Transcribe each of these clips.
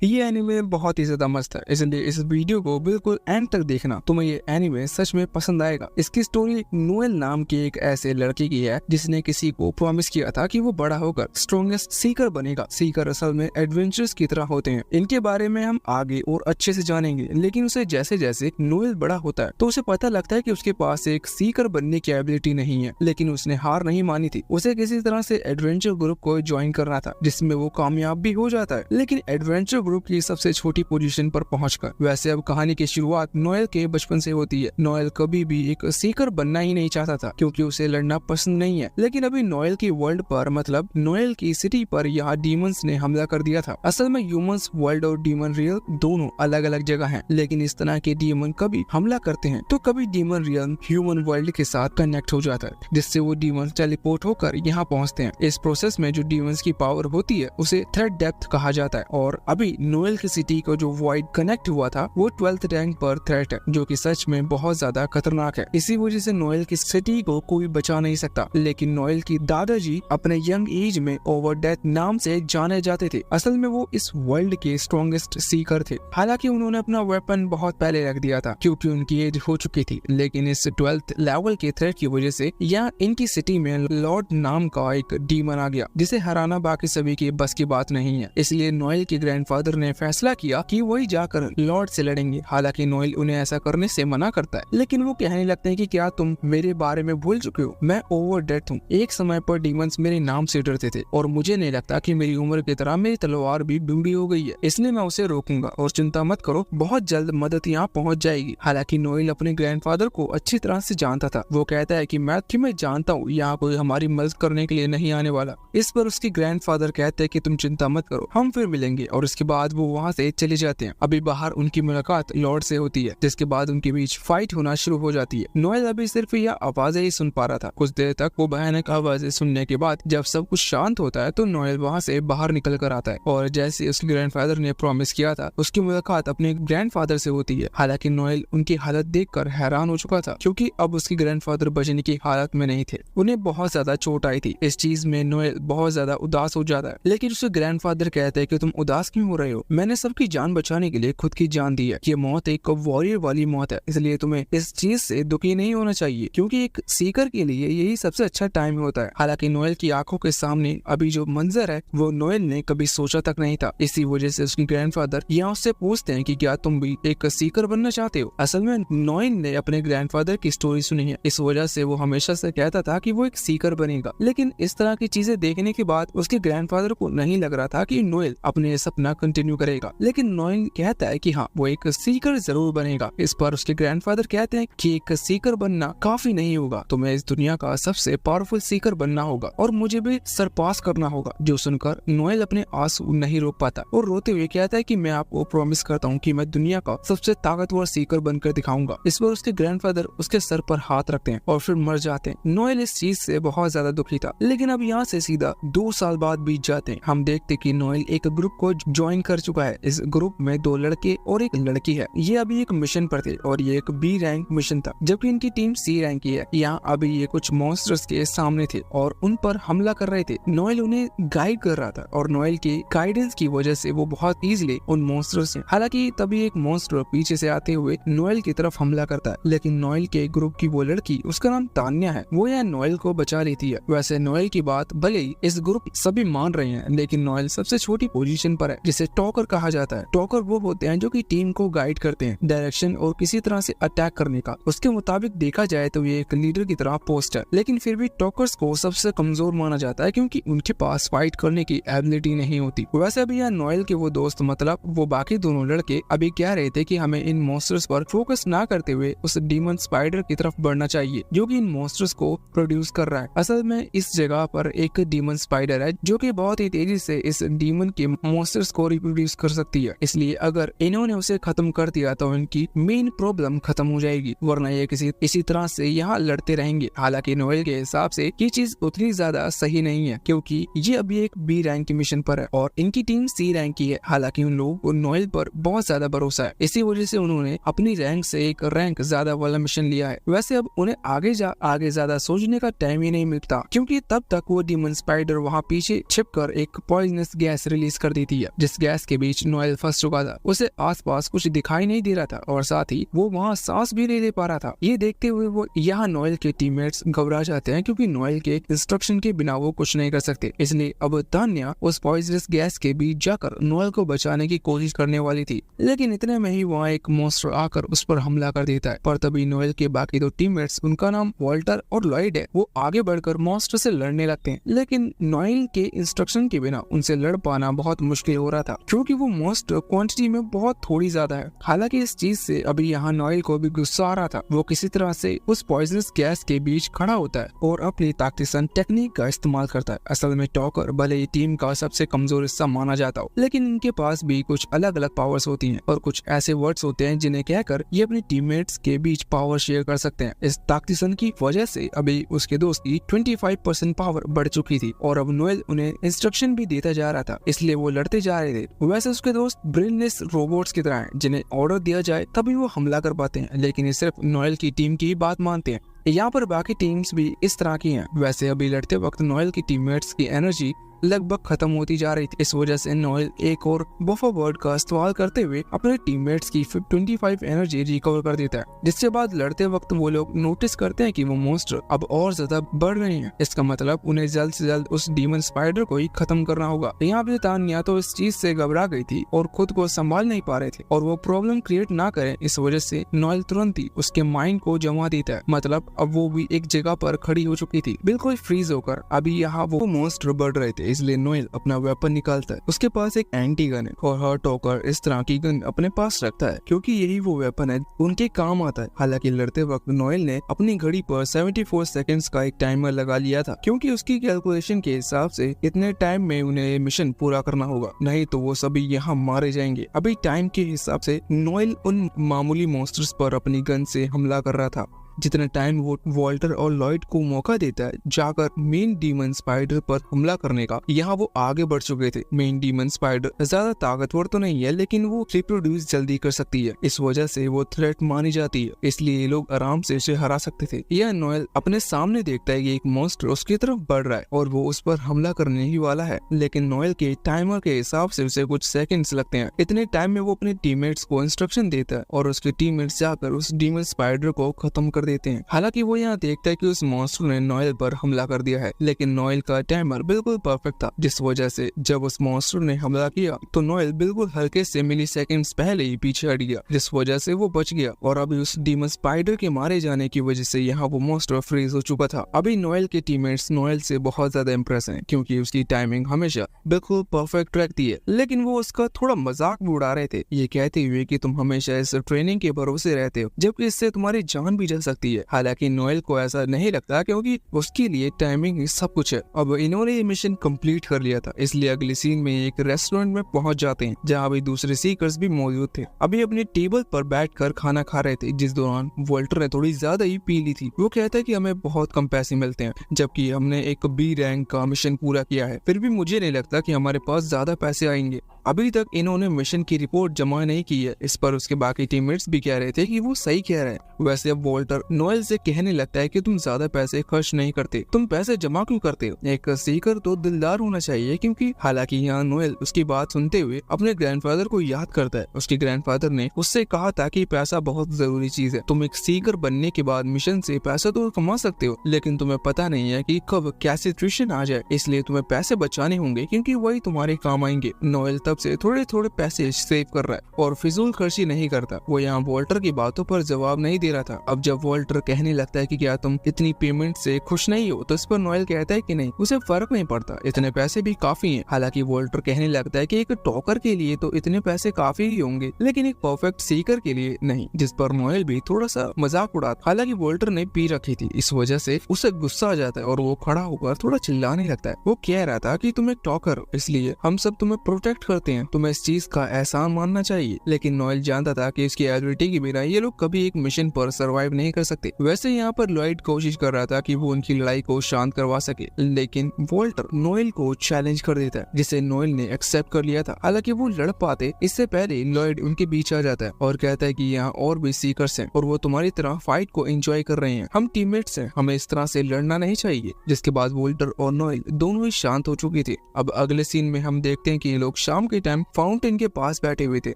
ये एनिमे बहुत ही ज्यादा मस्त है, इसलिए इस वीडियो को बिल्कुल एंड तक देखना। तुम्हें ये एनिमे सच में पसंद आएगा। इसकी स्टोरी नोएल नाम की एक ऐसे लड़के की है जिसने किसी को प्रॉमिस किया था कि वो बड़ा होकर स्ट्रॉन्गेस्ट सीकर बनेगा। सीकर असल में एडवेंचर्स की तरह होते हैं। इनके बारे में हम आगे और अच्छे से जानेंगे, लेकिन उसे जैसे जैसे नोएल बड़ा होता है तो उसे पता लगता है कि उसके पास एक सीकर बनने की एबिलिटी नहीं है। लेकिन उसने हार नहीं मानी थी। उसे किसी तरह से एडवेंचर ग्रुप को ज्वाइन करना था, जिसमें वो कामयाब भी हो जाता है। लेकिन एडवेंचर ग्रुप की सबसे छोटी पोजीशन पर पहुंचकर। वैसे अब कहानी की शुरुआत नोएल के बचपन से होती है। नोएल कभी भी एक सीकर बनना ही नहीं चाहता था, क्योंकि उसे लड़ना पसंद नहीं है। लेकिन अभी नोएल की वर्ल्ड पर, मतलब नोएल की सिटी पर यहाँ डीमंस ने हमला कर दिया था। असल में ह्यूमंस वर्ल्ड और डीमन रियल दोनों अलग अलग जगह हैं, लेकिन इस तरह के डीमन कभी हमला करते हैं तो कभी डीमन रियल ह्यूमन वर्ल्ड के साथ कनेक्ट हो जाता है, जिससे वो डीमन टेलीपोर्ट होकर यहाँ पहुँचते हैं। इस प्रोसेस में जो डीमंस की पावर होती है उसे थ्रेट डेप्थ कहा जाता है। और अभी नोएल की सिटी को जो वॉइड कनेक्ट हुआ था वो 12th रैंक पर थ्रेट है, जो कि सच में बहुत ज्यादा खतरनाक है। इसी वजह से नोएल की सिटी को कोई बचा नहीं सकता। लेकिन नोएल की दादाजी अपने यंग एज में ओवर डेथ नाम से जाने जाते थे। असल में वो इस वर्ल्ड के स्ट्रॉन्गेस्ट सीकर थे। हालांकि उन्होंने अपना वेपन बहुत पहले रख दिया था, क्योंकि उनकी एज हो चुकी थी। लेकिन इस 12th लेवल के थ्रेट की वजह से यहाँ इनकी सिटी में लॉर्ड नाम का एक डीमन आ गया, जिसे हराना बाकी सभी की बस की बात नहीं है। इसलिए नोएल के ग्रैंडफादर ने फैसला किया कि वही जाकर लॉर्ड से लड़ेंगे। हालांकि नोएल उन्हें ऐसा करने से मना करता है, लेकिन वो कहने लगते हैं कि क्या तुम मेरे बारे में भूल चुके हो? मैं ओवर डेथ हूँ। एक समय पर डीमंस मेरे नाम से डरते थे और मुझे नहीं लगता कि मेरी उम्र की तरह मेरी तलवार भी बूढ़ी हो गई है, इसलिए मैं उसे रोकूंगा। और चिंता मत करो, बहुत जल्द मदद यहाँ पहुँच जाएगी। हालांकि नोएल अपने ग्रैंडफादर को अच्छी तरह से जानता था। वो कहता है कि मैं जानता हूँ यहाँ कोई हमारी मदद करने के लिए नहीं आने वाला। इस पर उसके ग्रैंडफादर कहते हैं कि तुम चिंता मत करो, हम फिर मिलेंगे। और उसके बाद वो वहाँ से चले जाते हैं। अभी बाहर उनकी मुलाकात लॉर्ड से होती है, जिसके बाद उनके बीच फाइट होना शुरू हो जाती है। नोएल अभी सिर्फ यह आवाजें ही सुन पा रहा था। कुछ देर तक वो भयानक आवाजें सुनने के बाद जब सब कुछ शांत होता है तो नोएल वहाँ से बाहर निकल कर आता है। और जैसे उसके ग्रैंडफादर ने प्रॉमिस किया था, उसकी मुलाकात अपने ग्रैंडफादर से होती है। हालांकि नोएल उनकी हालत देखकर हैरान हो चुका था, क्योंकि अब उसके ग्रैंडफादर बचने की हालत में नहीं थे। उन्हें बहुत ज्यादा चोट आई थी। इस चीज में नोएल बहुत ज्यादा उदास हो जाता है। लेकिन उसके ग्रैंडफादर कहते हैं कि तुम उदास क्यों हो रहे हो? मैंने सबकी जान बचाने के लिए खुद की जान दी है। ये मौत एक वॉरियर वाली मौत है, इसलिए तुम्हें इस चीज से दुखी नहीं होना चाहिए, क्योंकि एक सीकर के लिए यही सबसे अच्छा टाइम होता है। हालांकि नोएल की आंखों के सामने अभी जो मंजर है वो नोएल ने कभी सोचा तक नहीं था। इसी वजह से उसके ग्रैंडफादर यहाँ उससे पूछते हैं कि क्या तुम भी एक सीकर बनना चाहते हो? असल में नोएल ने अपने ग्रैंडफादर की स्टोरी सुनी है, इस वजह से वो हमेशा से कहता था कि वो एक सीकर बनेगा। लेकिन इस तरह की चीजें देखने के बाद उसके ग्रैंडफादर को नहीं लग रहा था कि नोएल अपने सपना कंटिन्यू करेगा। लेकिन नोएल कहता है कि हाँ, वो एक सीकर जरूर बनेगा। इस पर उसके ग्रैंडफादर कहते हैं कि एक सीकर बनना काफी नहीं होगा, तुम्हें इस दुनिया का सबसे पावरफुल सीकर बनना होगा और मुझे भी सरपास करना होगा। जो सुनकर नोएल अपने आंसू नहीं रोक पाता और रोते हुए कहता है कि मैं आपको प्रॉमिस करता हूँ कि मैं दुनिया का सबसे ताकतवर सीकर बनकर दिखाऊंगा। इस पर उसके ग्रैंडफादर उसके सर पर हाथ रखते हैं और फिर मर जाते हैं। नोएल इस चीज से बहुत ज्यादा दुखी था। लेकिन अब यहाँ से सीधा 2 साल बाद बीत जाते हैं। हम देखते कि नोएल एक ग्रुप को ज्वाइन कर चुका है। इस ग्रुप में 2 लड़के और एक लड़की है। ये अभी एक मिशन पर थे और ये एक B रैंक मिशन था, जबकि इनकी टीम C रैंक की है। यहाँ अभी ये कुछ मॉन्स्टर्स के सामने थे और उन पर हमला कर रहे थे। नोएल उन्हें गाइड कर रहा था और नोएल की गाइडेंस की वजह से वो बहुत इजीली उन मॉन्स्टर्स से, हालांकि तभी एक मॉन्स्टर पीछे से आते हुए नोएल की तरफ हमला करता है। लेकिन नोएल के ग्रुप की वो लड़की, उसका नाम तान्या है, वो यहाँ नोएल को बचा लेती है। वैसे नोएल की बात भले ही इस ग्रुप सभी मान रहे हैं, लेकिन नोएल सबसे छोटी पोजीशन पर है, जिसे टॉकर कहा जाता है। टॉकर वो होते हैं जो कि टीम को गाइड करते हैं डायरेक्शन और किसी तरह से अटैक करने का। उसके मुताबिक देखा जाए तो ये एक लीडर की तरह पोस्ट है, लेकिन फिर भी टॉकर्स को सबसे कमजोर माना जाता है, क्योंकि उनके पास फाइट करने की एबिलिटी नहीं होती। वैसे अभी यहाँ नोएल के वो दोस्त, मतलब वो बाकी दोनों लड़के, अभी कह रहे थे कि हमें इन मॉन्स्टर्स पर फोकस ना करते हुए उस डीमन स्पाइडर की तरफ बढ़ना चाहिए, जो कि इन मॉन्स्टर्स को प्रोड्यूस कर रहा है। असल में इस जगह पर एक डीमन स्पाइडर है जो कि बहुत ही तेजी से इस डीमन के मॉन्स्टर्स को रिप्रोड्यूस कर सकती है। इसलिए अगर इन्होंने उसे खत्म कर दिया तो इनकी मेन प्रॉब्लम खत्म हो जाएगी, वरना ये इसी तरह से यहाँ लड़ते रहेंगे। हालांकि नोएल के हिसाब से ये चीज उतनी ज्यादा सही नहीं है, क्योंकि ये अभी एक B रैंक की मिशन पर है और इनकी टीम C रैंक की है। हालांकि उन लोगों को नोएल पर बहुत ज्यादा भरोसा है, इसी वजह से उन्होंने अपनी रैंक से एक रैंक ज्यादा वाला मिशन लिया है। वैसे अब उन्हें आगे ज्यादा सोचने का टाइम ही नहीं मिलता, क्योंकि तब तक वो डीमन स्पाइडर वहाँ पीछे छिपकर एक पॉइजनस गैस रिलीज कर देती है, जिस गैस गैस के बीच नोएल फंस चुका था। उसे आसपास कुछ दिखाई नहीं दे रहा था और साथ ही वो वहाँ सांस भी नहीं ले पा रहा था। ये देखते हुए वो यहाँ नोएल के टीममेट्स घबरा जाते हैं क्योंकि नोएल के इंस्ट्रक्शन के बिना वो कुछ नहीं कर सकते। इसलिए अब तान्या उस पॉइजनस गैस के बीच जाकर नोएल को बचाने की कोशिश करने वाली थी, लेकिन इतने में ही वहाँ एक मॉन्स्टर आकर उस पर हमला कर देता है। पर तभी नोएल के बाकी दो टीममेट्स, उनका नाम वॉल्टर और लॉयड है, वो आगे बढ़कर मॉन्स्टर से लड़ने लगते हैं। लेकिन नोएल के इंस्ट्रक्शन के बिना उनसे लड़ पाना बहुत मुश्किल हो रहा था क्योंकि वो मॉन्स्टर क्वांटिटी में बहुत थोड़ी ज्यादा है। हालांकि इस चीज से अभी यहाँ नोएल को भी गुस्सा आ रहा था। वो किसी तरह से उस पॉइजनस गैस के बीच खड़ा होता है और अपनी ताकतीसन टेक्निक का इस्तेमाल करता है। असल में टॉकर भले ही टीम का सबसे कमजोर हिस्सा माना जाता हो, लेकिन इनके पास भी कुछ अलग अलग पावर्स होती हैं और कुछ ऐसे वर्ड्स होते हैं जिन्हें कहकर ये अपने टीममेट्स के बीच पावर शेयर कर सकते हैं। इस ताकतीसन की वजह से अभी उसके दोस्त की 25% पावर बढ़ चुकी थी और अब नोएल उन्हें इंस्ट्रक्शन भी देता जा रहा था, इसलिए वो लड़ते जा रहे थे। वैसे उसके दोस्त ब्रेनलेस रोबोट्स की तरह हैं, जिन्हें ऑर्डर दिया जाए तभी वो हमला कर पाते हैं, लेकिन ये सिर्फ नोएल की टीम की बात मानते हैं। यहाँ पर बाकी टीम्स भी इस तरह की हैं। वैसे अभी लड़ते वक्त नोएल की टीममेट्स की एनर्जी लगभग खत्म होती जा रही थी। इस वजह से नोएल एक और बफर वर्ड का इस्तेमाल करते हुए अपने टीममेट्स की 25 एनर्जी रिकवर कर देता है, जिसके बाद लड़ते वक्त वो लोग नोटिस करते हैं कि वो मॉन्स्टर अब और ज्यादा बढ़ रहे हैं। इसका मतलब उन्हें जल्द से जल्द उस डीमन स्पाइडर को ही खत्म करना होगा। यहाँ पे तान्या तो इस चीज से घबरा गई थी और खुद को संभाल नहीं पा रहे थे और वो प्रॉब्लम क्रिएट ना करे, इस वजह से नोएल तुरंत ही उसके माइंड को जमा देता है। मतलब अब वो भी एक जगह पर खड़ी हो चुकी थी, बिल्कुल फ्रीज होकर। अभी यहाँ वो मॉन्स्टर बढ़ रहे थे, इसलिए नोएल अपना वेपन निकालता है। उसके पास एक एंटी गन है और हर टॉकर इस तरह की गन अपने पास रखता है क्योंकि यही वो वेपन है उनके काम आता है। हालांकि लड़ते वक्त नोएल ने अपनी घड़ी पर 74 सेकंड्स का एक टाइमर लगा लिया था क्योंकि उसकी कैलकुलेशन के हिसाब से इतने टाइम में उन्हें मिशन पूरा करना होगा, नहीं तो वो सभी यहाँ मारे जाएंगे। अभी टाइम के हिसाब से नोएल उन मामूली मॉन्स्टर्स पर अपनी गन से हमला कर रहा था। जितने टाइम वो वॉल्टर और लॉयड को मौका देता है जाकर मेन डीमन स्पाइडर पर हमला करने का, यहाँ वो आगे बढ़ चुके थे। मेन डीमन स्पाइडर ज्यादा ताकतवर तो नहीं है, लेकिन वो रिप्रोड्यूस जल्दी कर सकती है, इस वजह से वो थ्रेट मानी जाती है, इसलिए ये लोग आराम से इसे हरा सकते थे। यह नोएल अपने सामने देखता है कि एक मॉन्स्टर उसकी तरफ बढ़ रहा है और वो उस पर हमला करने ही वाला है, लेकिन नोएल के टाइमर के हिसाब से उसे कुछ सेकंड्स लगते हैं। इतने टाइम में वो अपने टीममेट्स को इंस्ट्रक्शन देता है और उसके टीममेट्स जाकर उस डीमन स्पाइडर को खत्म कर देते हैं। हालांकि वो यहाँ देखता है कि उस मॉन्स्टर ने नोएल पर हमला कर दिया है, लेकिन नोएल का टाइमर बिल्कुल परफेक्ट था, जिस वजह से जब उस मॉन्स्टर ने हमला किया तो नोएल बिल्कुल हल्के से मिली सेकेंड्स पहले ही पीछे हट गया, जिस वजह से वो बच गया। और अभी उस डीमन स्पाइडर के मारे जाने की वजह से यहाँ वो मॉन्स्टर फ्रीज हो चुका था। अभी नोएल के टीममेट्स नोएल से बहुत ज्यादा इम्प्रेस हैं क्योंकि उसकी टाइमिंग हमेशा बिल्कुल परफेक्ट रहती है, लेकिन वो उसका थोड़ा मजाक भी उड़ा रहे थे, ये कहते हुए कि तुम हमेशा इस ट्रेनिंग के भरोसे रहते हो जबकि इससे तुम्हारी जान भी जा सकती है। हालांकि नोएल को ऐसा नहीं लगता क्योंकि उसके लिए टाइमिंग ही सब कुछ है। अब इन्होंने ये मिशन कंप्लीट कर लिया था, इसलिए अगली सीन में एक रेस्टोरेंट में पहुंच जाते हैं जहां अभी दूसरे सीकर्स भी मौजूद थे। अभी अपने टेबल पर बैठकर खाना खा रहे थे, जिस दौरान वॉल्टर ने थोड़ी ज्यादा ही पी ली थी। वो कहता है कि हमें बहुत कम पैसे मिलते हैं जबकि हमने एक बी रैंक का मिशन पूरा किया है, फिर भी मुझे नहीं लगता कि हमारे पास ज्यादा पैसे आएंगे। अभी तक इन्होंने मिशन की रिपोर्ट जमा नहीं की है। इस पर उसके बाकी टीममेट्स भी कह रहे थे कि वो सही कह रहे हैं। वैसे अब वॉल्टर नोएल से कहने लगता है कि तुम ज्यादा पैसे खर्च नहीं करते, तुम पैसे जमा क्यों करते हो? एक सीकर तो दिलदार होना चाहिए क्योंकि हालांकि यहाँ नोएल उसकी बात सुनते हुए अपने ग्रैंडफादर को याद करता है। उसके ग्रैंडफादर ने उससे कहा था कि पैसा बहुत जरूरी चीज है, तुम एक सीकर बनने के बाद मिशन से पैसा तो कमा सकते हो, लेकिन तुम्हें पता नहीं है कि कब क्या सिचुएशन आ जाए, इसलिए तुम्हें पैसे बचाने होंगे क्योंकि वही तुम्हारे काम आएंगे। नोएल तब से थोड़े थोड़े पैसे सेव कर रहा है और फिजूल खर्ची नहीं करता। वो यहाँ वॉल्टर की बातों पर जवाब नहीं दे रहा था। अब जब वॉल्टर कहने लगता है कि क्या तुम इतनी पेमेंट से खुश नहीं हो, तो इस पर नोएल कहता है कि नहीं, उसे फर्क नहीं पड़ता, इतने पैसे भी काफी हैं। हालांकि वॉल्टर कहने लगता है कि एक टॉकर के लिए तो इतने पैसे काफी ही होंगे, लेकिन एक परफेक्ट सीकर के लिए नहीं, जिस पर नोएल भी थोड़ा सा मजाक उड़ाता। हालांकि वॉल्टर ने पी रखी थी, इस वजह से उसे गुस्सा आ जाता है और वो खड़ा होकर थोड़ा चिल्लाने लगता है। वो कह रहा था कि तुम एक टॉकर हो, इसलिए हम सब तुम्हें प्रोटेक्ट करते हैं, तुम्हें इस चीज का एहसान मानना चाहिए। लेकिन नोएल जानता था कि इसकी एबिलिटी के बिना ये लोग कभी एक मिशन पर सर्वाइव नहीं कर सकते। वैसे यहाँ पर लॉयड कोशिश कर रहा था कि वो उनकी लड़ाई को शांत करवा सके, लेकिन वॉल्टर नोएल को चैलेंज कर देता है, जिसे नोएल ने एक्सेप्ट कर लिया था। हालांकि वो लड़ पाते इससे पहले लॉयड उनके बीच आ जाता है और कहता है कि यहाँ और भी सीकर्स हैं और वो तुम्हारी तरह फाइट को एंजॉय कर रहे हैं, हम टीममेट्स हैं, हमें इस तरह से लड़ना नहीं चाहिए। जिसके बाद वॉल्टर और नोएल दोनों ही शांत हो चुके थे। अब अगले सीन में हम देखते हैं कि ये लोग शाम के टाइम फाउंटेन के पास बैठे हुए थे।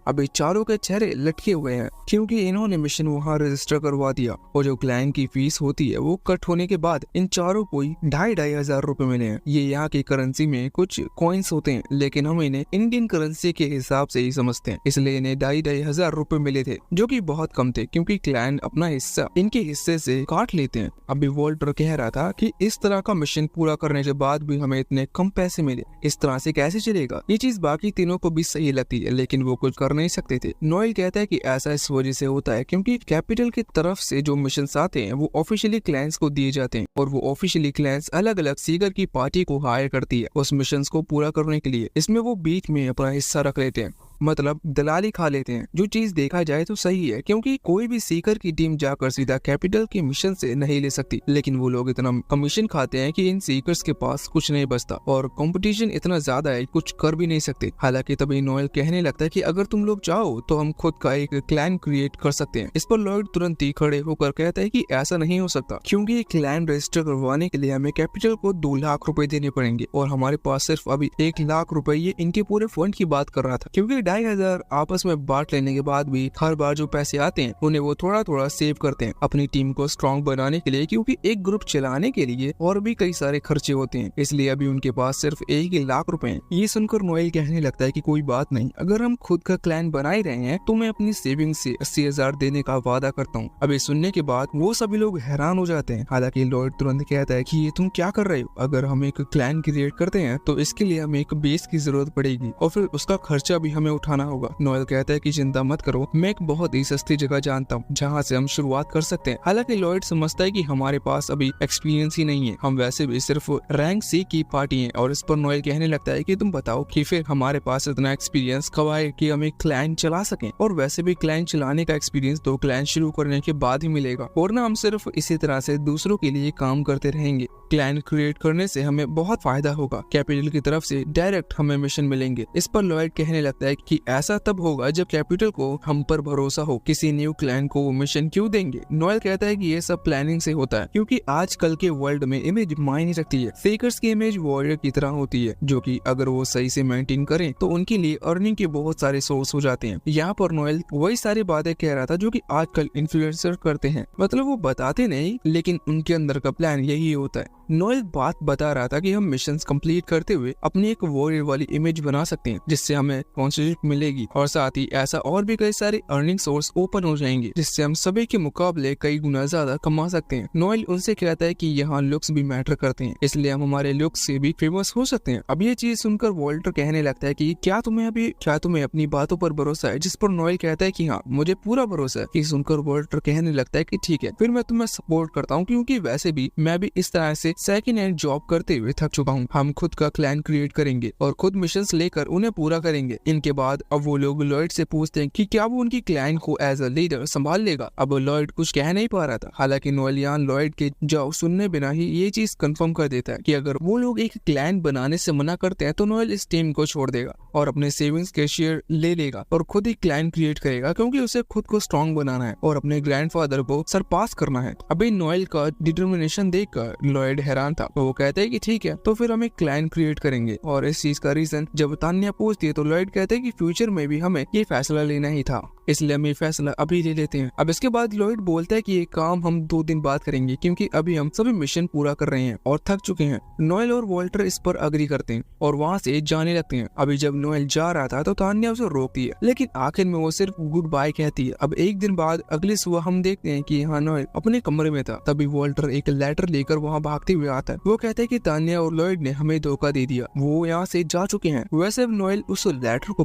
अभी चारों के चेहरे लटके हुए हैं क्योंकि इन्होंने मिशन वहाँ रजिस्टर करवा दिया और जो क्लाइंट की फीस होती है वो कट होने के बाद इन चारों को 2,500 रुपए मिले हैं। ये यहाँ की करेंसी में कुछ कॉइन्स होते हैं, लेकिन हम इन्हें इंडियन करेंसी के हिसाब से ही समझते हैं, इसलिए इन्हें 2,500 रुपए मिले थे, जो कि बहुत कम थे क्योंकि क्लाइंट अपना हिस्सा इनके हिस्से से काट लेते हैं। अभी वॉल्टर कह रहा था कि इस तरह का मिशन पूरा करने के बाद भी हमें इतने कम पैसे मिले, इस तरह से कैसे चलेगा। ये चीज बाकी तीनों को भी सही लगती है, लेकिन वो कुछ कर नहीं सकते थे। नोएल कहता है कि ऐसा इस वजह से होता है क्योंकि कैपिटल की तरफ से जो मिशन आते हैं वो ऑफिशियली क्लाइंट्स को दिए जाते हैं और वो ऑफिशियली क्लाइंट्स अलग अलग सीकर की पार्टी को हायर करती है उस मिशन को पूरा करने के लिए। इसमें वो बीच में अपना हिस्सा रख लेते हैं, मतलब दलाली खा लेते हैं, जो चीज देखा जाए तो सही है क्योंकि कोई भी सीकर की टीम जाकर सीधा कैपिटल के मिशन से नहीं ले सकती, लेकिन वो लोग इतना कमीशन खाते हैं कि इन सीकर्स के पास कुछ नहीं बचता और कंपटीशन इतना ज्यादा है कुछ कर भी नहीं सकते। हालांकि तभी नोएल कहने लगता है कि अगर तुम लोग चाहो तो हम खुद का एक क्लैन क्रिएट कर सकते हैं। इस पर लॉयड तुरंत ही खड़े होकर कहता है कि ऐसा नहीं हो सकता क्योंकि क्लैन रजिस्टर करवाने के लिए हमें कैपिटल को 2 लाख रुपए देने पड़ेंगे और हमारे पास सिर्फ अभी 1 लाख रुपए। ये इनके पूरे फंड की बात कर रहा था क्योंकि 2,500 आपस में बांट लेने के बाद भी हर बार जो पैसे आते हैं उन्हें वो थोड़ा थोड़ा सेव करते हैं अपनी टीम को स्ट्रॉन्ग बनाने के लिए, क्योंकि एक ग्रुप चलाने के लिए और भी कई सारे खर्चे होते हैं, इसलिए अभी उनके पास सिर्फ 1 लाख रुपए हैं। ये सुनकर नोएल कहने लगता है कि कोई बात नहीं, अगर हम खुद का क्लैन बना ही रहे हैं तो मैं अपनी सेविंग से 80,000 देने का वादा करता हूँ। अभी सुनने के बाद वो सभी लोग हैरान हो जाते हैं। हालांकि लॉयड तुरंत कहता है कि ये तुम क्या कर रहे हो, अगर हम एक क्लैन क्रिएट करते हैं तो इसके लिए हमें एक बेस की जरूरत पड़ेगी और फिर उसका खर्चा भी हमें उठाना होगा। नोएल कहता है कि चिंता मत करो, मैं एक बहुत ही सस्ती जगह जानता हूँ जहाँ से हम शुरुआत कर सकते हैं। हालांकि लॉयड समझता है कि हमारे पास अभी एक्सपीरियंस ही नहीं है, हम वैसे भी सिर्फ रैंक सी की पार्टी है। और इस पर नोएल कहने लगता है कि तुम बताओ कि फिर हमारे पास इतना एक्सपीरियंस कब आए कि हम एक क्लाइंट चला सकें, और वैसे भी क्लाइंट चलाने का एक्सपीरियंस तो क्लाइंट शुरू करने के बाद ही मिलेगा और ना हम सिर्फ इसी तरह से दूसरों के लिए काम करते रहेंगे। क्लाइंट क्रिएट करने से हमें बहुत फायदा होगा, कैपिटल की तरफ से डायरेक्ट हमें मिशन मिलेंगे। इस पर लॉयड कहने लगता है कि ऐसा तब होगा जब कैपिटल को हम पर भरोसा हो, किसी न्यू क्लाइंट को वो मिशन क्यों देंगे। नोएल कहता है कि ये सब प्लानिंग से होता है क्योंकि आजकल के वर्ल्ड में इमेज मायने रखती है। फेकर्स की इमेज वॉरियर की तरह होती है जो कि अगर वो सही से मेंटेन करें तो उनके लिए अर्निंग के बहुत सारे सोर्स हो जाते हैं। यहाँ पर नोएल वही सारी बातें कह रहा था जो कि आजकल इन्फ्लुएंसर करते हैं, मतलब वो बताते नहीं लेकिन उनके अंदर का प्लान यही होता है। नोएल बात बता रहा था कि हम मिशंस कंप्लीट करते हुए अपनी एक वॉरियर वाली इमेज बना सकते हैं जिससे हमें स्पॉन्सरशिप मिलेगी और साथ ही ऐसा और भी कई सारे अर्निंग सोर्स ओपन हो जाएंगे जिससे हम सभी के मुकाबले कई गुना ज्यादा कमा सकते हैं। नोएल उनसे कहता है कि यहाँ लुक्स भी मैटर करते हैं, इसलिए हम हमारे लुक्स से भी फेमस हो सकते हैं। अब ये चीज सुनकर वॉल्टर कहने लगता है कि क्या तुम्हें अपनी बातों पर भरोसा है, जिस पर नोएल कहता है कि हाँ मुझे पूरा भरोसा है। कि सुनकर वॉल्टर कहने लगता है कि ठीक है फिर मैं तुम्हें सपोर्ट करता हूँ क्योंकि वैसे भी मैं भी इस तरह से सेकंड हैंड जॉब करते हुए थक चुका हूँ। हम खुद का क्लैन क्रिएट करेंगे और खुद मिशंस लेकर उन्हें पूरा करेंगे। इनके बाद अब वो लोग लॉयड से पूछते हैं कि क्या वो उनकी क्लैन को एज अ लीडर संभाल लेगा। अब लॉयड कुछ कह नहीं पा रहा था। हालांकि नोएल यहाँ लॉयड के जाओ सुनने बिना ही ये चीज कंफर्म कर देता है कि अगर वो लोग एक क्लैन बनाने से मना करते हैं तो नोएल इस टीम को छोड़ देगा और अपने सेविंग्स के शेयर ले लेगा और खुद ही क्लैन क्रिएट करेगा क्योंकि उसे खुद को स्ट्रॉन्ग बनाना है और अपने ग्रैंडफादर को सरपास करना है। अभी नोएल का डिटर्मिनेशन देखकर लॉयड हैरान था। वो कहते हैं कि ठीक है तो फिर हम एक क्लैन क्रिएट करेंगे। और इस चीज का रीजन जब तान्या पूछती है तो लॉयड कहते हैं कि फ्यूचर में भी हमें ये फैसला लेना ही था, इसलिए हम ये फैसला अभी ले लेते हैं। अब इसके बाद लॉयड बोलता है कि ये काम हम 2 दिन बाद करेंगे क्योंकि अभी हम सभी मिशन पूरा कर रहे हैं और थक चुके हैं। नोएल और वॉल्टर इस पर अग्री करते हैं और वहाँ से जाने लगते हैं। अभी जब नोएल जा रहा था तो तान्या उसे रोकती है लेकिन आखिर में वो सिर्फ गुड बाय कहती है। अब एक दिन बाद अगली सुबह हम देखते हैं कि यहाँ नोएल अपने कमरे में था। तभी वॉल्टर एक लेटर लेकर वहाँ भागते हुए आता है। वो कहते हैं कि तान्या और लॉयड ने हमें धोखा दे दिया, वो यहाँ से जा चुके हैं। वैसे अब नोएल उस लेटर को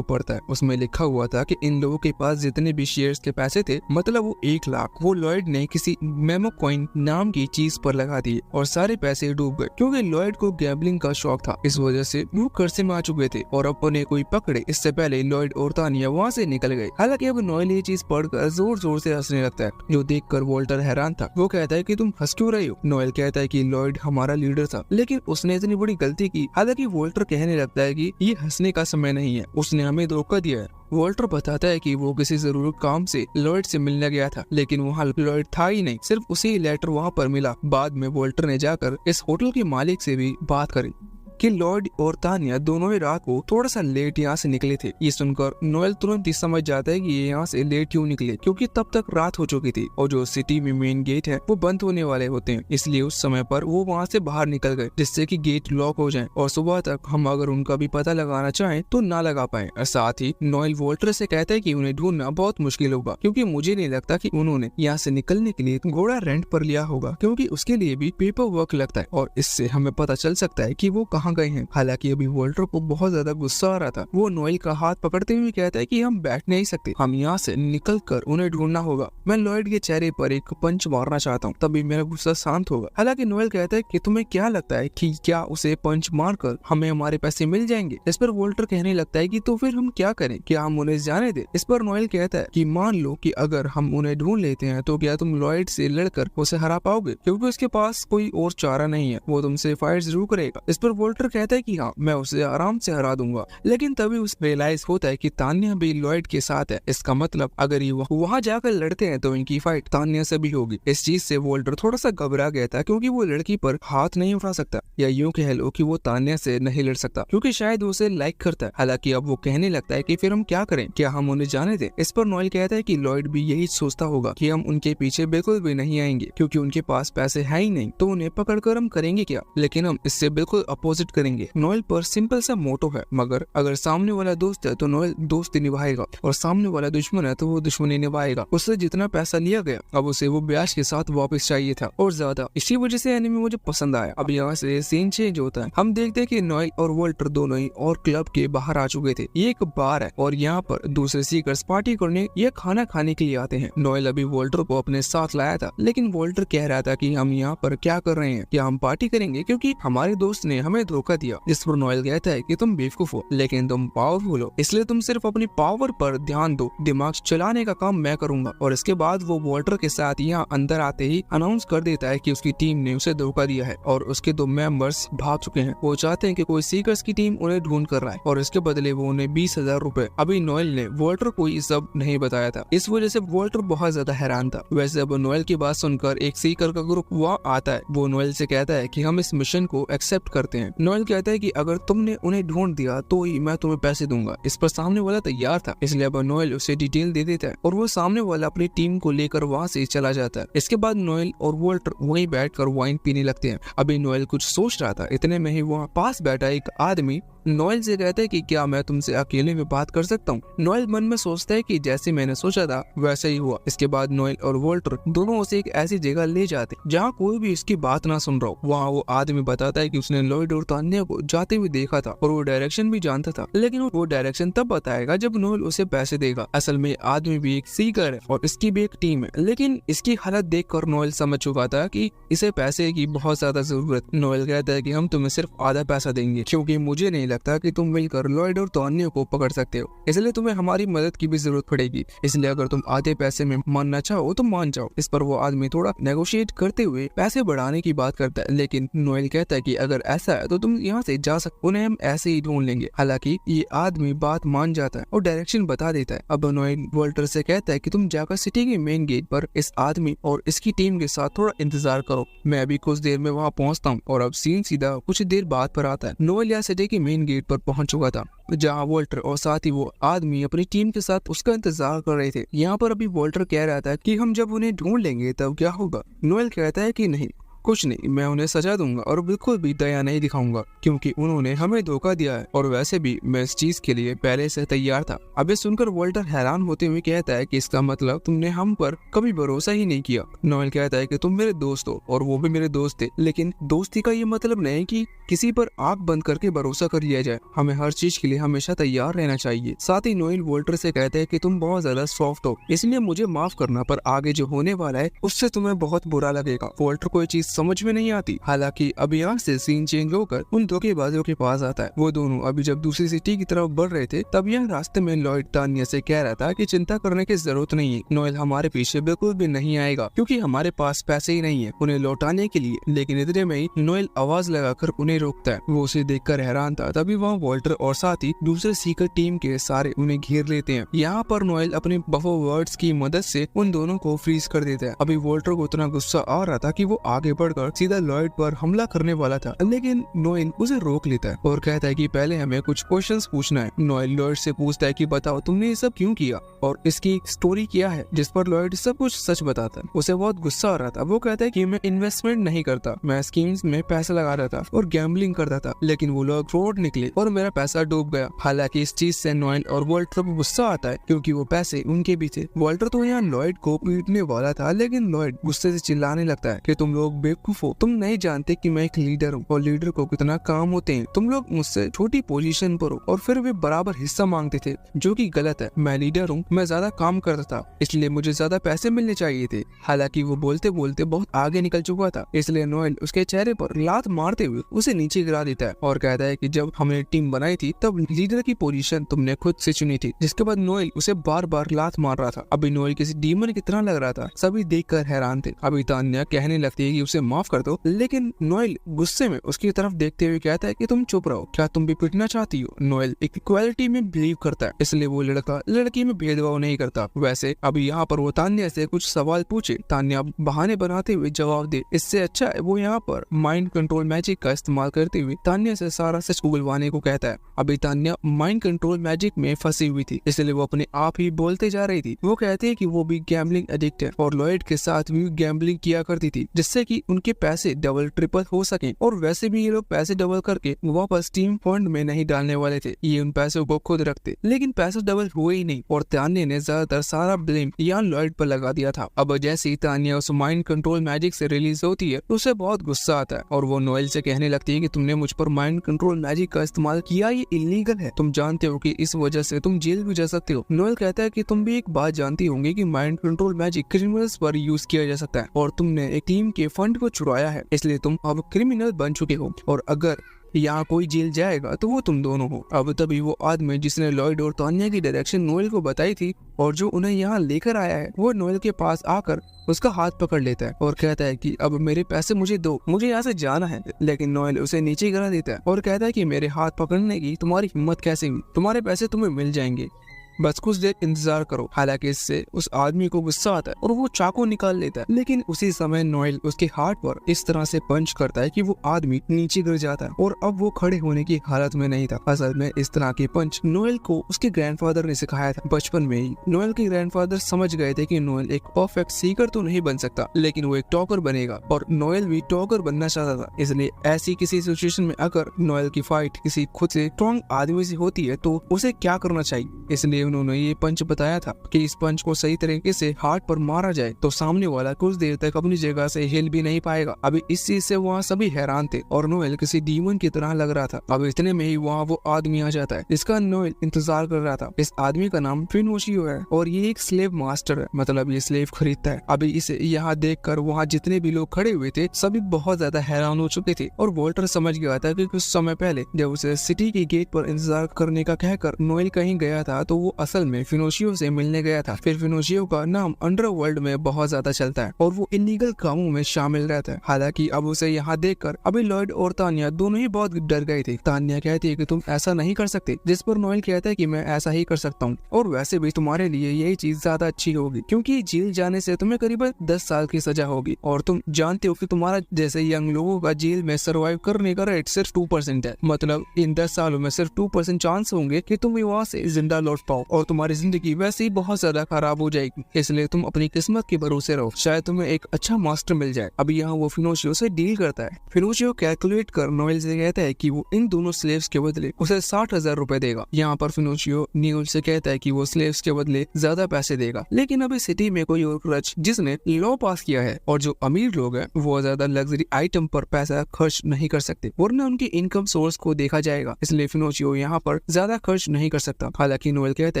पढ़ता है। उसमें लिखा हुआ था कि इन लोगों के पास जितने भी शेयर्स के पैसे थे, मतलब वो 1 लाख, वो लॉयड ने किसी मेमो कॉइन नाम की चीज पर लगा दिए और सारे पैसे डूब गए क्योंकि लॉयड को गैम्बलिंग का शौक था। इस वजह से वो कर्जे में आ चुके थे और अब उन्हें कोई पकड़े इससे पहले लॉयड और तानिया वहाँ से निकल गए। हालांकि अब नोएल ये चीज पढ़कर जोर जोर से हंसने लगता है जो देखकर वॉल्टर हैरान था। वो कहता है कि तुम हंस क्यों रहे हो। नोएल कहता है कि लॉयड हमारा लीडर था लेकिन उसने इतनी बड़ी गलती की। हालांकि वॉल्टर कहने लगता है कि ये हंसने का समय नहीं है, उसने हमें धोखा दिया है। वॉल्टर बताता है कि वो किसी जरूरी काम से लॉयड से मिलने गया था लेकिन वहाँ लॉयड था ही नहीं, सिर्फ उसी लेटर वहाँ पर मिला। बाद में वॉल्टर ने जाकर इस होटल के मालिक से भी बात करी कि लॉयड और तानिया दोनों ही रात को थोड़ा सा लेट यहाँ से निकले थे। ये सुनकर नोएल तुरंत ही समझ जाता है कि ये यहाँ से लेट क्यों निकले, क्योंकि तब तक रात हो चुकी थी और जो सिटी में मेन गेट है वो बंद होने वाले होते हैं। इसलिए उस समय पर वो वहाँ से बाहर निकल गए, जिससे कि गेट लॉक हो जाए और सुबह तक हम अगर उनका भी पता लगाना चाहें तो ना लगा पाए। और साथ ही नोएल वोल्टर से कहता है कि उन्हें ढूंढना बहुत मुश्किल होगा, क्योंकि मुझे नहीं लगता कि उन्होंने यहाँ से निकलने के लिए घोड़ा रेंट पर लिया होगा, क्योंकि उसके लिए भी पेपर वर्क लगता है और इससे हमें पता चल सकता है कि वो कहाँ गए हैं। हालांकि अभी वोल्टर को बहुत ज्यादा गुस्सा आ रहा था। वो नोएल का हाथ पकड़ते हुए कहता है कि हम बैठ नहीं सकते, हम यहाँ से निकल कर उन्हें ढूंढना होगा। मैं लॉयड के चेहरे पर एक पंच मारना चाहता हूँ, तभी मेरा गुस्सा शांत होगा। हालांकि नोएल कहता है कि तुम्हें क्या लगता है कि क्या उसे पंच मारकर हमें हमारे पैसे मिल जाएंगे। इस पर वोल्टर कहने लगता है कि तो फिर हम क्या करें, क्या हम उन्हें जाने दें। इस पर नोएल कहता है कि मान लो कि अगर हम उन्हें ढूंढ लेते हैं तो क्या तुम लॉयड से लड़कर उसे हरा पाओगे, क्योंकि उसके पास कोई और चारा नहीं है, वो तुमसे फाइट जरूर करेगा। इस पर वोल्टर कहता है कि हाँ, मैं उसे आराम से हरा दूंगा। लेकिन तभी उसे रियलाइज होता है कि तानिया भी लॉयड के साथ है। इसका मतलब अगर ये वहाँ जाकर लड़ते हैं तो इनकी फाइट तानिया से भी होगी। इस चीज से वोल्टर थोड़ा सा घबरा गया था, क्योंकि वो लड़की पर हाथ नहीं उठा सकता, या यूं कह लो कि वो तानिया से नहीं लड़ सकता, क्योंकि शायद उसे लाइक करता है। हालांकि अब वो कहने लगता है कि फिर हम क्या करें, क्या हम उन्हें जाने दें। इस पर नोएल कहता है कि लॉयड भी यही सोचता होगा कि हम उनके पीछे बिल्कुल भी नहीं आएंगे, क्योंकि उनके पास पैसे है ही नहीं, तो उन्हें पकड़कर हम करेंगे क्या। लेकिन हम इससे बिल्कुल अपोजिट करेंगे। नोएल पर सिंपल सा मोटो है, मगर अगर सामने वाला दोस्त है तो नोएल दोस्ती निभाएगा, और सामने वाला दुश्मन है तो वो दुश्मनी निभाएगा। उससे जितना पैसा लिया गया अब उसे वो ब्याज के साथ वापस चाहिए था, और ज्यादा। इसी वजह से एनिमे मुझे पसंद आया। अब यहाँ से सीन चेंज होता है। हम देखते हैं कि नोएल और वोल्टर दोनों ही और क्लब के बाहर आ चुके थे। ये एक बार है और यहाँ पर दूसरे सीकर्स पार्टी करने या खाना खाने के लिए आते हैं। नोएल अभी वोल्टर को अपने साथ लाया था, लेकिन वोल्टर कह रहा था कि हम यहाँ पर क्या कर रहे हैं, क्या हम पार्टी करेंगे, क्योंकि हमारे दोस्त ने हमें धोखा दिया। जिस पर नोएल कहता है कि तुम बेवकूफ हो, लेकिन तुम पावरफुल हो, इसलिए तुम सिर्फ अपनी पावर पर ध्यान दो, दिमाग चलाने का काम मैं करूंगा। और इसके बाद वो वोल्टर के साथ यहाँ अंदर आते ही अनाउंस कर देता है कि उसकी टीम ने उसे धोखा दिया है और उसके 2 मेंबर्स भाग चुके हैं। वो चाहते हैं कि कोई सीकर्स की टीम उन्हें ढूंढ कर रहा है और इसके बदले वो उन्हें 20,000 रुपए। अभी नोएल ने वोल्टर को ये सब नहीं बताया था, इस वजह से वोल्टर बहुत ज्यादा हैरान था। वैसे अब नोएल की बात सुनकर एक सीकर का ग्रुप वहाँ आता है। वो नोएल से कहता है कि हम इस मिशन को एक्सेप्ट करते हैं। नोएल कहता है कि अगर तुमने उन्हें ढूंढ दिया तो ही मैं तुम्हें पैसे दूंगा। इस पर सामने वाला तैयार था, इसलिए अब नोएल उसे डिटेल दे देता है और वो सामने वाला अपनी टीम को लेकर वहाँ से चला जाता है। इसके बाद नोएल और वोल्टर वहीं बैठकर वाइन पीने लगते हैं। अभी नोएल कुछ सोच रहा था, इतने में ही वहाँ पास बैठा एक आदमी नोएल से कहता है कि क्या मैं तुमसे अकेले में बात कर सकता हूँ। नोएल मन में सोचता है कि जैसे मैंने सोचा था वैसे ही हुआ। इसके बाद नोएल और वोल्टर दोनों उसे एक ऐसी जगह ले जाते जहाँ कोई भी इसकी बात ना सुन रहा हो। वहाँ वो आदमी बताता है कि उसने लॉयड और तान्या को जाते हुए देखा था और वो डायरेक्शन भी जानता था, लेकिन वो डायरेक्शन तब बताएगा जब नोएल उसे पैसे देगा। असल में आदमी भी एक सीकर है और इसकी भी एक टीम है, लेकिन इसकी हालत देखकर नोएल समझ चुका था कि इसे पैसे की बहुत ज्यादा जरूरत। नोएल कहता है कि हम तुम्हें सिर्फ आधा पैसा देंगे, क्योंकि मुझे नहीं लगता कि तुम मिलकर लॉयड और तान्या को पकड़ सकते हो, इसलिए तुम्हें हमारी मदद की भी जरूरत पड़ेगी। इसलिए अगर तुम आधे पैसे में मानना चाहो तो मान जाओ। इस पर वो आदमी थोड़ा नेगोशिएट करते हुए पैसे बढ़ाने की बात करता है, लेकिन नोएल कहता है कि अगर ऐसा है तो तुम यहाँ से जा सकते, उन्हें हम ऐसे ही ढूंढ लेंगे। हालांकि ये आदमी बात मान जाता है और डायरेक्शन बता देता है। अब नोएल वोल्टर से कहता है कि तुम जाकर सिटी के मेन गेट पर इस आदमी और इसकी टीम के साथ थोड़ा इंतजार करो, मैं अभी कुछ देर में वहाँ पहुँचता हूँ। और अब सीन सीधा कुछ देर बाद पर आता है। नोएल या सिटी के मेन गेट पर पहुंच चुका था, जहां वोल्टर और साथ ही वो आदमी अपनी टीम के साथ उसका इंतजार कर रहे थे। यहाँ पर अभी वोल्टर कह रहा था कि हम जब उन्हें ढूंढ लेंगे तब क्या होगा। नोएल कहता है कि नहीं, कुछ नहीं, मैं उन्हें सजा दूंगा और बिल्कुल भी दया नहीं दिखाऊंगा, क्योंकि उन्होंने हमें धोखा दिया है और वैसे भी मैं इस चीज के लिए पहले से तैयार था। अब ये सुनकर वोल्टर हैरान होते हुए कहता है कि इसका मतलब तुमने हम पर कभी भरोसा ही नहीं किया। नोएल कहता है कि तुम मेरे दोस्त हो और वो भी मेरे दोस्त थे, लेकिन दोस्ती का ये मतलब नहीं कि किसी पर आंख बंद करके भरोसा कर लिया जाए। हमें हर चीज के लिए हमेशा तैयार रहना चाहिए। साथ ही नोएल वोल्टर से कहते हैं कि तुम बहुत ज्यादा सॉफ्ट हो, इसलिए मुझे माफ करना, पर आगे जो होने वाला है उससे तुम्हें बहुत बुरा लगेगा। वोल्टर को ये चीज समझ में नहीं आती। हालांकि अब यहाँ से सीन चेंज होकर उन धोखेबाजों के पास आता है। वो दोनों अभी जब दूसरी सिटी की तरफ बढ़ रहे थे तब यह रास्ते में लॉयड तान्या से कह रहा था कि चिंता करने की जरूरत नहीं है, नोएल हमारे पीछे बिल्कुल भी नहीं आएगा, क्योंकि हमारे पास पैसे ही नहीं है उन्हें लौटाने के लिए। लेकिन इतने में ही नोएल आवाज लगाकर उन्हें रोकता है। वो उसे देखकर हैरान था। तभी वहाँ वोल्टर और साथ ही दूसरे सीकर टीम के सारे उन्हें घेर लेते हैं। यहाँ पर नोएल अपने बफो वर्ड्स की मदद से उन दोनों को फ्रीज कर देता है। अभी वोल्टर को इतना गुस्सा आ रहा था कि वो आगे पड़कर सीधा लॉयड पर हमला करने वाला था, लेकिन नोएल उसे रोक लेता है और कहता है कि पहले हमें कुछ क्वेश्चंस पूछना है। नोएल लॉयड से पूछता है कि बताओ तुमने ये सब क्यों किया और इसकी स्टोरी क्या है, जिस पर लॉयड सब कुछ सच बताता है। उसे बहुत गुस्सा आ रहा था। वो कहता है कि मैं इन्वेस्टमेंट नहीं करता, मैं स्कीम्स में पैसा लगा रहा था और गैम्बलिंग करता था, लेकिन वो लोग फ्रॉड निकले और मेरा पैसा डूब गया। हालांकि इस चीज से नोएल और वॉल्टर को गुस्सा आता है क्योंकि वो पैसे उनके भी थे। वॉल्टर तो यहाँ लॉयड को पीटने वाला था, लेकिन लॉयड गुस्से से चिल्लाने लगता है कि तुम लोग बेवकूफ हो, तुम नहीं जानते कि मैं एक लीडर हूँ और लीडर को कितना काम होते हैं। तुम लोग मुझसे छोटी पोजीशन पर हो और फिर भी बराबर हिस्सा मांगते थे, जो कि गलत है। मैं लीडर हूँ, मैं ज्यादा काम करता था, इसलिए मुझे ज्यादा पैसे मिलने चाहिए थे। हालांकि वो बोलते बोलते बहुत आगे निकल चुका था, इसलिए नोएल उसके चेहरे पर लात मारते हुए उसे नीचे गिरा देता है और कहता है कि जब हमने टीम बनाई थी तब लीडर की पोजीशन तुमने खुद से चुनी थी। जिसके बाद नोएल उसे बार बार लात मार रहा था। अभी नोएल किसी डीमन की तरह लग रहा था। सभी देखकर हैरान थे। अभी तान्या कहने लगती है कि उसे माफ कर दो, लेकिन नोएल गुस्से में उसकी तरफ देखते हुए कहता है कि तुम चुप रहो, क्या तुम भी पिटना चाहती हो। नोएल इक्वालिटी में बिलीव करता है, इसलिए वो लड़का लड़की में भेदभाव नहीं करता। वैसे अभी यहाँ पर वो तान्या से कुछ सवाल पूछे, तान्या बहाने बनाते हुए जवाब दे। इससे अच्छा है वो यहाँ पर माइंड कंट्रोल मैजिक का इस्तेमाल करते हुए तान्या से सारा सच उगलवाने को कहता है। अभी तान्या माइंड कंट्रोल मैजिक में फंसी हुई थी, इसलिए वो अपने आप ही बोलते जा रही थी। वो कहते हैं कि वो भी गैम्बलिंग एडिक्ट है और लॉयड के साथ भी गैम्बलिंग किया करती थी, जिससे कि उनके पैसे डबल ट्रिपल हो सके। और वैसे भी ये लोग पैसे डबल करके वापस टीम फंड में नहीं डालने वाले थे, ये उन पैसों को खुद रखते। लेकिन पैसे डबल हुए ही नहीं और तान्या ने ज्यादातर सारा ब्लेम यहाँ लॉयड पर लगा दिया था। अब जैसे ही तान्या उस माइंड कंट्रोल मैजिक से रिलीज होती है तो उसे बहुत गुस्सा आता है और वो नोएल से कहने लगती है कि तुमने मुझ पर माइंड कंट्रोल मैजिक का इस्तेमाल किया, ये इलीगल है। तुम जानते हो कि इस वजह से तुम जेल भी जा सकते हो। नोएल कहता है कि तुम भी एक बात जानती होंगे कि माइंड कंट्रोल मैजिक क्रिमिनल्स पर यूज किया जा सकता है और तुमने एक टीम के फंड को चुराया है, इसलिए तुम अब क्रिमिनल बन चुके हो और अगर यहाँ कोई जेल जाएगा तो वो तुम दोनों हो। अब तभी वो आदमी जिसने लॉयड और तान्या की डायरेक्शन नोएल को बताई थी और जो उन्हें यहाँ लेकर आया है, वो नोएल के पास आकर उसका हाथ पकड़ लेता है और कहता है कि अब मेरे पैसे मुझे दो, मुझे यहाँ से जाना है। लेकिन नोएल उसे नीचे गिरा देता है और कहता है कि मेरे हाथ पकड़ने की तुम्हारी हिम्मत कैसे हुई, तुम्हारे पैसे तुम्हें मिल जाएंगे, बस कुछ देर इंतजार करो। हालांकि इससे उस आदमी को गुस्सा आता है और वो चाकू निकाल लेता है, लेकिन उसी समय नोएल उसके हाथ पर इस तरह से पंच करता है कि वो आदमी नीचे गिर जाता है और अब वो खड़े होने की हालत में नहीं था। असल में इस तरह के पंच नोएल को उसके ग्रैंडफादर ने सिखाया था बचपन में ही। नोएल के ग्रैंडफादर समझ गए थे कि नोएल एक परफेक्ट सीकर तो नहीं बन सकता, लेकिन वो एक टॉकर बनेगा और नोएल भी टॉकर बनना चाहता था। इसलिए ऐसी किसी सिचुएशन में अगर नोएल की फाइट किसी खुद से स्ट्रॉन्ग आदमी से होती है तो उसे क्या करना चाहिए, इसलिए उन्होंने ये पंच बताया था कि इस पंच को सही तरीके से हार्ट पर मारा जाए तो सामने वाला कुछ देर तक अपनी जगह से हिल भी नहीं पाएगा। अभी इस चीज से वहाँ सभी हैरान थे और नोएल किसी डीमन की तरह लग रहा था। अब इतने में ही वहाँ वो आदमी आ जाता है जिसका नोएल इंतजार कर रहा था। इस आदमी का नाम फिनोशियो है और ये एक स्लेव मास्टर है, मतलब ये स्लेव खरीदता है। अभी इसे यहाँ देखकर वहाँ जितने भी लोग खड़े हुए थे सभी बहुत ज्यादा हैरान हो चुके थे और वॉल्टर समझ गया था कि कुछ समय पहले जब उसे सिटी के गेट पर इंतजार करने का कहकर नोएल कहीं गया था तो वो असल में फिनोशियो से मिलने गया था। फिर फिनोशियो का नाम अंडरवर्ल्ड में बहुत ज्यादा चलता है और वो इलीगल कामों में शामिल रहता है। हालांकि अब उसे यहाँ देखकर अभी लॉयड और तान्या दोनों ही बहुत डर गए थे। तान्या कहती है कि तुम ऐसा नहीं कर सकते, जिस पर नोएल कहता है कि मैं ऐसा ही कर सकता हूँ और वैसे भी तुम्हारे लिए यही चीज ज्यादा अच्छी होगी क्योंकि जेल जाने से तुम्हें करीबन 10 साल की सजा होगी और तुम जानते हो कि तुम्हारा जैसे यंग लोगों का जेल में सर्वाइव करने का रेट सिर्फ 2% है। मतलब इन 10 सालों में सिर्फ 2% चांस होंगे कि तुम वहाँ से जिंदा लौट पाओ और तुम्हारी जिंदगी वैसे ही बहुत ज्यादा खराब हो जाएगी। इसलिए तुम अपनी किस्मत के भरोसे रहो, शायद तुम्हें एक अच्छा मास्टर मिल जाए। अभी यहाँ वो फिनोशियो से डील करता है। फिनोशियो कैलकुलेट कर नोएल से कहता है कि वो इन दोनों स्लेव्स के बदले उसे 60,000 रुपए देगा। यहाँ पर फिनोशियो न्यूल से कहता है कि वो स्लेव्स के बदले ज्यादा पैसे देगा, लेकिन अभी सिटी में कोई और रच जिसने लॉ पास किया है और जो अमीर लोग हैं वो ज्यादा लग्जरी आइटम पर पैसा खर्च नहीं कर सकते वरना उनकी इनकम सोर्स को देखा जाएगा। इसलिए फिनोशियो यहाँ पर ज्यादा खर्च नहीं कर सकता। हालांकि नोएल कहता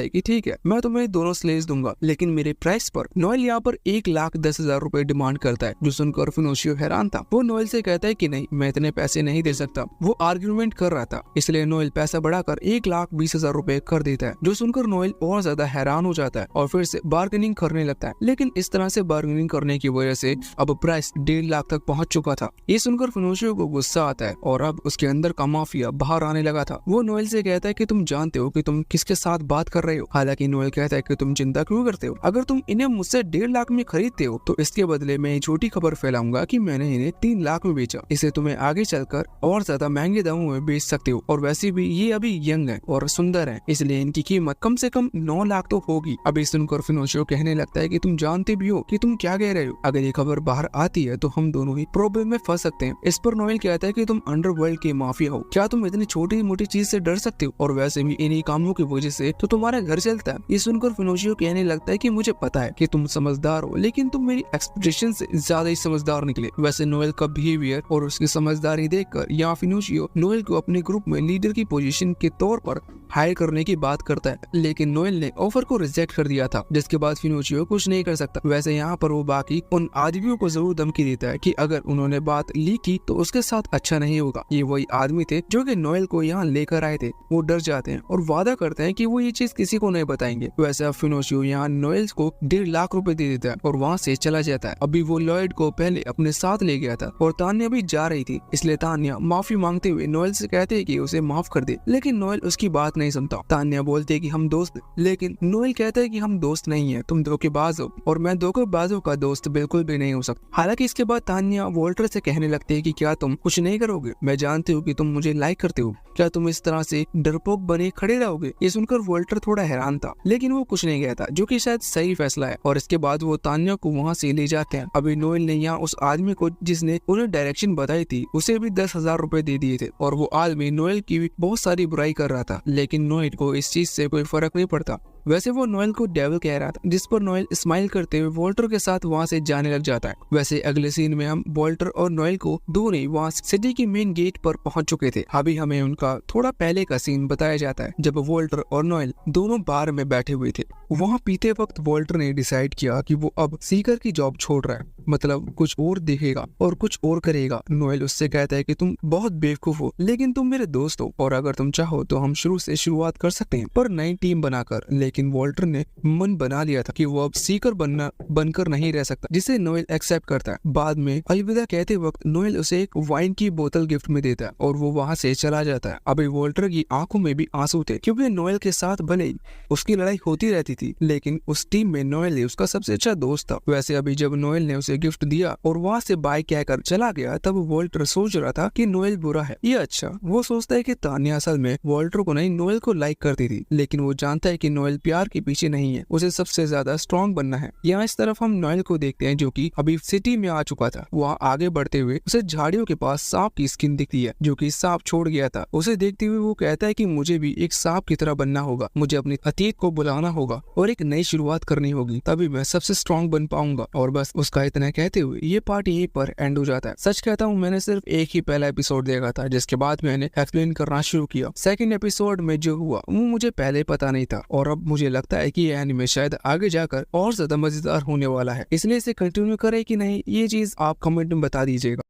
है कि ठीक है, मैं तुम्हें दोनों स्लेव्स दूंगा, लेकिन मेरे प्राइस पर। नोएल यहाँ पर 1,10,000 रुपए डिमांड करता है, जो सुनकर फिनोशियो हैरान था। वो नोएल से कहता है कि नहीं, मैं इतने पैसे नहीं दे सकता। वो आर्ग्यूमेंट कर रहा था, इसलिए नोएल पैसा बढ़ाकर 1,20,000 रुपए कर देता है, जो सुनकर नोएल और ज्यादा हैरान हो जाता है और फिर से बार्गेनिंग करने लगता है। लेकिन इस तरह से बार्गेनिंग करने की वजह से अब प्राइस 1.5 लाख तक पहुंच चुका था। ये सुनकर फिनोशियो को गुस्सा आता है और अब उसके अंदर का माफिया बाहर आने लगा था। वो नोएल से कहता है कि तुम जानते हो कि तुम किसके साथ बात कर कर रहे हो। हालांकि नोएल कहता है कि तुम चिंता क्यों करते हो, अगर तुम इन्हें मुझसे 1.5 लाख में खरीदते हो तो इसके बदले मैं झूठी खबर फैलाऊंगा कि मैंने इन्हें 3 लाख में बेचा। इसे तुम्हें आगे चलकर और ज्यादा महंगे दामों में बेच सकते हो, और वैसे भी ये अभी यंग है और सुंदर है, इसलिए इनकी कीमत कम से कम 9 लाख तो होगी। अभी सुनकर फिनोशियो कहने लगता है कि तुम जानते भी हो कि तुम क्या कह रहे हो, अगर ये खबर बाहर आती है तो हम दोनों ही प्रॉब्लम में फंस सकते हैं। इस पर नोएल कहता है कि तुम अंडरवर्ल्ड के माफिया हो, क्या तुम इतनी छोटी मोटी चीज से डर सकते हो, और वैसे भी इन्हीं कामों की वजह से तो तुम्हारा घर चलता है। ये सुनकर फिनोशियो कहने लगता है कि मुझे पता है कि तुम समझदार हो, लेकिन तुम मेरी एक्सपेक्टेशन से ज्यादा ही समझदार निकले। वैसे नोएल का बिहेवियर और उसकी समझदारी देखकर यहाँ फिनोशियो नोएल को अपने ग्रुप में लीडर की पोजीशन के तौर पर हायर करने की बात करता है, लेकिन नोएल ने ऑफर को रिजेक्ट कर दिया था, जिसके बाद फिनोशियो कुछ नहीं कर सकता। वैसे यहाँ पर वो बाकी उन आदमियों को जरूर धमकी देता है कि अगर उन्होंने बात लीक की तो उसके साथ अच्छा नहीं होगा। ये वही आदमी थे जो कि नोएल को यहाँ लेकर आए थे। वो डर जाते हैं और वादा करते हैं कि वो ये चीज किसी को नहीं बताएंगे। वैसे अब फिनोशियो यहाँ नोएल को 1.5 लाख रुपए दे देता है और वहाँ से चला जाता है। अभी वो लॉयड को पहले अपने साथ ले गया था और तान्या भी जा रही थी, इसलिए तान्या माफी मांगते हुए नोएल से कहते हैं कि उसे माफ कर दे, लेकिन नोएल उसकी बात नहीं सुनता। तान्या बोलती है कि हम दोस्त हैं, लेकिन नोएल कहता है कि हम दोस्त नहीं है, तुम धोखेबाज हो और मैं धोखेबाजों का दोस्त बिल्कुल भी नहीं हो सकता। हालांकि इसके बाद तान्या वॉल्टर से कहने लगती है कि क्या तुम कुछ नहीं करोगे, मैं जानती हूँ कि तुम मुझे लाइक करते हो, क्या तुम इस तरह से डरपोक बने खड़े रहोगे। ये सुनकर वॉल्टर थोड़ा हैरान था, लेकिन वो कुछ नहीं कहता, जो कि शायद सही फैसला है। और इसके बाद वो तान्या को वहाँ से ले जाते हैं। अभी नोएल ने यहाँ उस आदमी को जिसने उन्हें डायरेक्शन बताई थी उसे भी 10,000 रुपए दे दिए थे, और वो आदमी नोएल की बहुत सारी बुराई कर रहा था, लेकिन नोएल को इस चीज से कोई फर्क नहीं पड़ता। वैसे वो नोएल को डेविल कह रहा था, जिस पर नोएल स्माइल करते हुए वॉल्टर के साथ वहाँ से जाने लग जाता है। वैसे अगले सीन में हम वॉल्टर और नोएल को दोनों वहाँ सिटी की मेन गेट पर पहुंच चुके थे। अभी हमें उनका थोड़ा पहले का सीन बताया जाता है, जब वॉल्टर और नोएल दोनों बार में बैठे हुए थे। वहाँ पीते वक्त वॉल्टर ने डिसाइड किया कि वो अब सीकर की जॉब छोड़ रहा है, मतलब कुछ और देखेगा और कुछ और करेगा। नोएल उससे कहता है कि तुम बहुत बेवकूफ हो, लेकिन तुम मेरे दोस्त हो और अगर तुम चाहो तो हम शुरू से शुरुआत कर सकते हैं, पर नई टीम बनाकर। लेकिन वॉल्टर ने मन बना लिया था कि वो अब सीकर बनकर नहीं रह सकता, जिसे नोएल एक्सेप्ट करता है। बाद में अलविदा कहते वक्त नोएल उसे एक वाइन की बोतल गिफ्ट में देता है और वो वहाँ से चला जाता है। अभी वॉल्टर की आंखों में भी आंसू थे, क्योंकि नोएल के साथ भले ही उसकी लड़ाई होती रहती थी, लेकिन उस टीम में नोएल ही उसका सबसे अच्छा दोस्त था। वैसे अभी जब नोएल ने उसे गिफ्ट दिया और वहाँ से बाय कहकर चला गया, तब वॉल्टर सोच रहा था कि नोएल बुरा है। ये अच्छा, वो सोचता है कि तान्या असल में वॉल्टर को नहीं नोएल को लाइक करती थी, लेकिन वो जानता है कि नोएल प्यार के पीछे नहीं है, उसे सबसे ज्यादा स्ट्रॉन्ग बनना है। यहाँ इस तरफ हम नोएल को देखते हैं, जो कि अभी सिटी में आ चुका था। वहाँ आगे बढ़ते हुए उसे झाड़ियों के पास सांप की स्किन दिखती है, जो कि सांप छोड़ गया था। उसे देखते हुए वो कहता है कि मुझे भी एक सांप की तरह बनना होगा, मुझे अपने अतीत को बुलाना होगा और एक नई शुरुआत करनी होगी, तभी मैं सबसे स्ट्रॉन्ग बन पाऊंगा। और बस उसका इतना कहते हुए ये पार्ट यहीं पर एंड हो जाता है। सच कहता हूँ, मैंने सिर्फ एक ही पहला एपिसोड देखा था, जिसके बाद मैंने एक्सप्लेन करना शुरू किया। सेकंड एपिसोड में जो हुआ वो मुझे पहले पता नहीं था, और अब मुझे लगता है कि ये एनिमे शायद आगे जाकर और ज्यादा मजेदार होने वाला है, इसलिए इसे कंटिन्यू करें कि नहीं, ये चीज आप कमेंट में बता दीजिएगा।